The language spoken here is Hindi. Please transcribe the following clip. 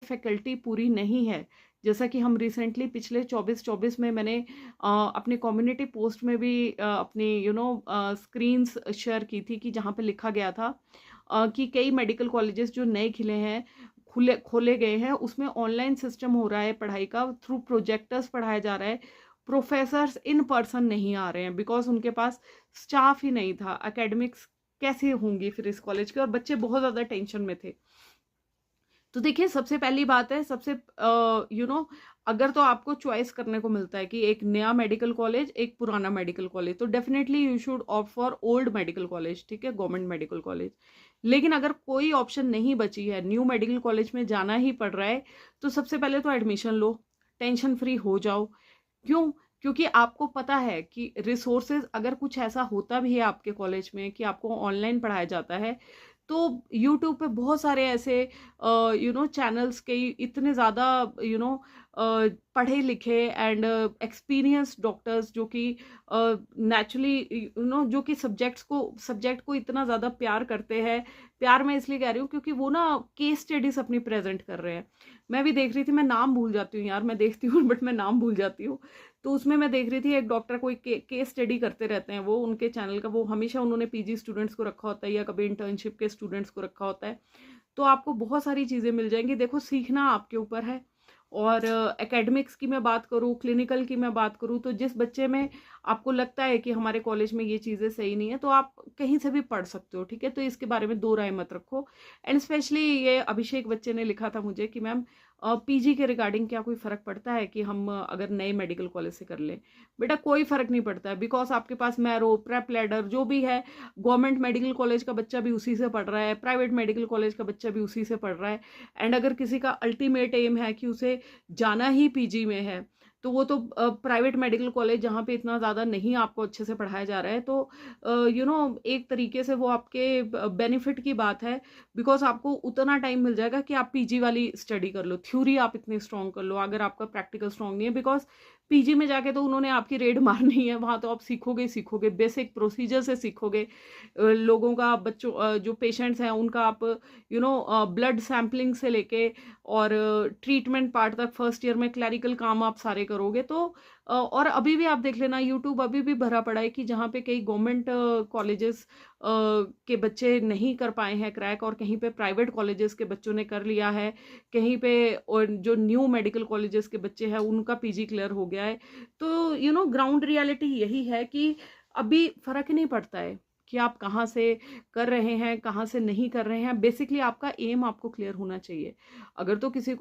फैकल्टी पूरी नहीं है। जैसा कि हम रिसेंटली पिछले 24-24 में मैंने अपने कम्युनिटी पोस्ट में भी अपनी स्क्रीन्स शेयर की थी कि जहाँ पे लिखा गया था कि कई मेडिकल कॉलेजेस जो नए खिले हैं, खुले खोले गए हैं, उसमें ऑनलाइन सिस्टम हो रहा है पढ़ाई का, थ्रू प्रोजेक्टर्स पढ़ाया जा रहा है। प्रोफेसर्स इन पर्सन नहीं आ रहे हैं बिकॉज उनके पास स्टाफ ही नहीं था। एकेडमिक्स कैसे होंगी फिर इस कॉलेज के, और बच्चे बहुत ज़्यादा टेंशन में थे। तो देखिए, सबसे पहली बात है, सबसे अगर तो आपको चॉइस करने को मिलता है कि एक नया मेडिकल कॉलेज, एक पुराना मेडिकल कॉलेज, तो definitely you should opt for old medical college, ठीक है, गवर्नमेंट मेडिकल कॉलेज। लेकिन अगर कोई ऑप्शन नहीं बची है, न्यू मेडिकल कॉलेज में जाना ही पड़ रहा है, तो सबसे पहले तो एडमिशन लो, टेंशन फ्री हो जाओ। क्यों? क्योंकि आपको पता है कि रिसोर्सेज, अगर कुछ ऐसा होता भी है आपके कॉलेज में कि आपको ऑनलाइन पढ़ाया जाता है, तो यूट्यूब पे बहुत सारे ऐसे चैनल्स के इतने ज़्यादा पढ़े लिखे एंड एक्सपीरियंस डॉक्टर्स जो कि नेचुरली जो कि सब्जेक्ट को इतना ज़्यादा प्यार करते हैं। प्यार मैं इसलिए कह रही हूँ क्योंकि वो ना केस स्टडीज अपनी प्रेजेंट कर रहे हैं। मैं भी देख रही थी, मैं नाम भूल जाती हूँ यार, मैं देखती हूँ बट मैं नाम भूल जाती हूँ। तो उसमें मैं देख रही थी एक डॉक्टर कोई केस स्टडी करते रहते हैं, वो उनके चैनल का, वो हमेशा उन्होंने पीजी स्टूडेंट्स को रखा होता है या कभी इंटर्नशिप के स्टूडेंट्स को रखा होता है। तो आपको बहुत सारी चीज़ें मिल जाएंगी। देखो, सीखना आपके ऊपर है। और एकेडमिक्स की मैं बात करूँ, क्लिनिकल की मैं बात करूँ, तो जिस बच्चे में आपको लगता है कि हमारे कॉलेज में ये चीज़ें सही नहीं है, तो आप कहीं से भी पढ़ सकते हो, ठीक है। तो इसके बारे में दो राय मत रखो। एंड स्पेशली ये अभिषेक बच्चे ने लिखा था मुझे कि मैम, पीजी के रिगार्डिंग क्या कोई फ़र्क पड़ता है कि हम अगर नए मेडिकल कॉलेज से कर लें? बेटा, कोई फ़र्क नहीं पड़ता है, बिकॉज आपके पास मैरो, प्रेप लैडर जो भी है, गवर्नमेंट मेडिकल कॉलेज का बच्चा भी उसी से पढ़ रहा है, प्राइवेट मेडिकल कॉलेज का बच्चा भी उसी से पढ़ रहा है। एंड अगर किसी का अल्टीमेट एम है कि उसे जाना ही पीजी में है, तो वो तो प्राइवेट मेडिकल कॉलेज जहाँ पे इतना ज़्यादा नहीं आपको अच्छे से पढ़ाया जा रहा है, तो एक तरीके से वो आपके बेनिफिट की बात है। बिकॉज आपको उतना टाइम मिल जाएगा कि आप पीजी वाली स्टडी कर लो, थ्योरी आप इतनी स्ट्रॉन्ग कर लो, अगर आपका प्रैक्टिकल स्ट्रॉन्ग नहीं है। बिकॉज पीजी में जाके तो उन्होंने आपकी रेड मारनी है, वहाँ तो आप सीखोगे ही सीखोगे, बेसिक प्रोसीजर से सीखोगे। लोगों का, बच्चों, जो पेशेंट्स हैं उनका आप ब्लड सैम्पलिंग से लेके और ट्रीटमेंट पार्ट तक फर्स्ट ईयर में क्लैरिकल काम आप सारे करोगे। तो और अभी भी आप देख लेना, यूट्यूब अभी भी भरा पड़ा है कि जहाँ पे कई गवर्नमेंट कॉलेजेस के बच्चे नहीं कर पाए हैं क्रैक, और कहीं पे प्राइवेट कॉलेजेस के बच्चों ने कर लिया है, कहीं पे और जो न्यू मेडिकल कॉलेजेस के बच्चे हैं उनका पीजी क्लियर हो गया है। तो ग्राउंड रियलिटी यही है कि अभी फर्क नहीं पड़ता है कि आप कहाँ से कर रहे हैं, कहाँ से नहीं कर रहे हैं। बेसिकली आपका एम आपको क्लियर होना चाहिए। अगर तो किसी